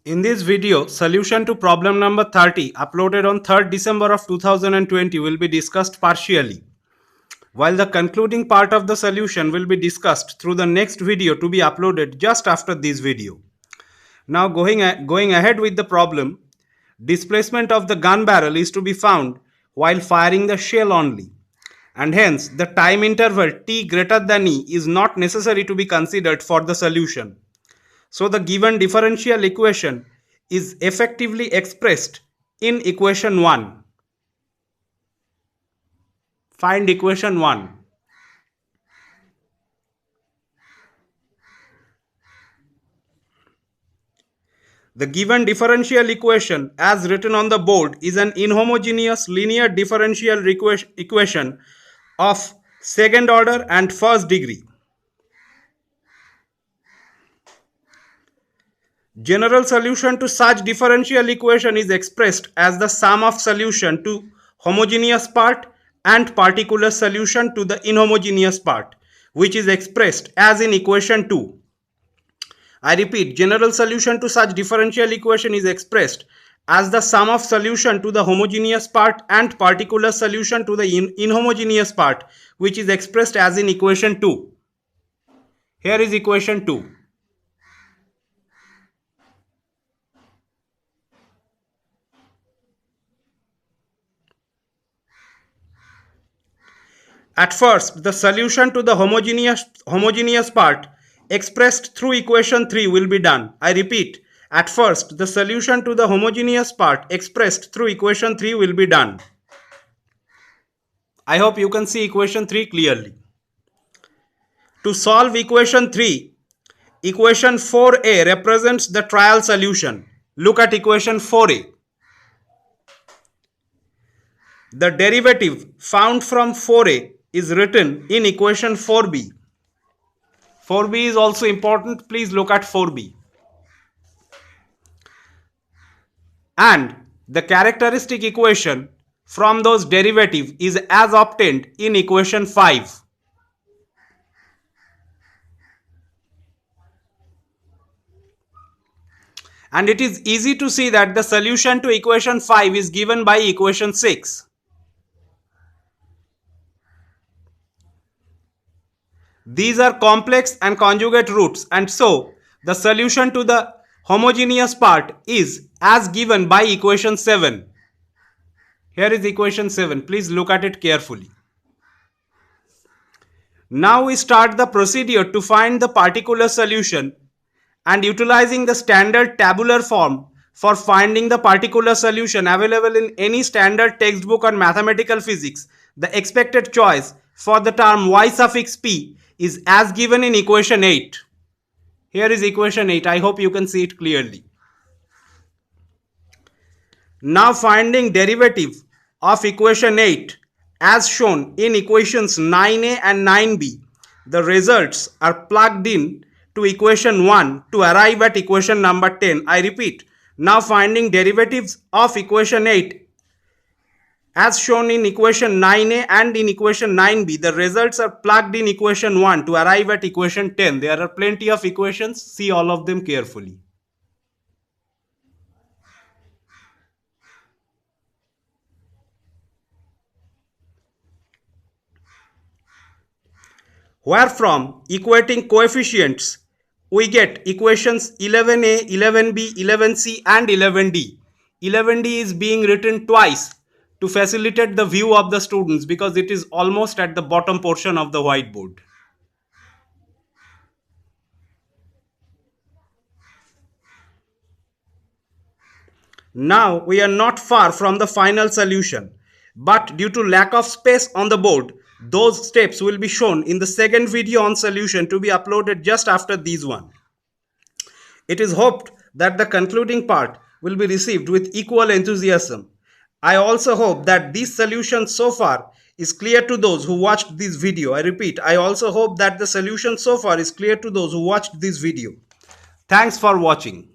In this video, solution to problem number 30 uploaded on 3rd December of 2020 will be discussed partially, while the concluding part of the solution will be discussed through the next video to be uploaded just after this video. Now going ahead with the problem, displacement of the gun barrel is to be found while firing the shell only, and hence the time interval t greater than e is not necessary to be considered for the solution. So the given differential equation is effectively expressed in equation 1. Find equation 1. The given differential equation as written on the board is an inhomogeneous linear differential equation of second order and first degree. General solution to such differential equation is expressed as the sum of solution to homogeneous part and particular solution to the inhomogeneous part, which is expressed as in equation 2. I repeat, general solution to such differential equation is expressed as the sum of solution to the homogeneous part and particular solution to the inhomogeneous part, which is expressed as in equation 2. Here is equation 2. At first, the solution to the homogeneous part expressed through equation 3 will be done. I repeat, at first, the solution to the homogeneous part expressed through equation 3 will be done. I hope you can see equation 3 clearly. To solve equation 3, equation 4a represents the trial solution. Look at equation 4a. The derivative found from 4a is written in equation 4b. 4b is also important. Please look at 4b. And the characteristic equation from those derivative is as obtained in equation 5. And it is easy to see that the solution to equation 5 is given by equation 6. These are complex and conjugate roots, and so the solution to the homogeneous part is as given by equation 7. Here is equation 7. Please look at it carefully. Now we start the procedure to find the particular solution, and utilizing the standard tabular form for finding the particular solution available in any standard textbook on mathematical physics, the expected choice for the term y suffix p is as given in equation 8. Here is equation 8. I hope you can see it clearly. Now finding derivative of equation 8 as shown in equations 9a and 9b, the results are plugged in to equation 1 to arrive at equation number 10. I repeat, now finding derivatives of equation 8 as shown in equation 9a and in equation 9b, the results are plugged in equation 1 to arrive at equation 10. There are plenty of equations. See all of them carefully. Where from equating coefficients, we get equations 11a, 11b, 11c and 11d. 11d is being written twice to facilitate the view of the students because it is almost at the bottom portion of the whiteboard. Now we are not far from the final solution, but due to lack of space on the board, those steps will be shown in the second video on solution to be uploaded just after this one. It is hoped that the concluding part will be received with equal enthusiasm. I also hope that this solution so far is clear to those who watched this video. I repeat, I also hope that the solution so far is clear to those who watched this video. Thanks for watching.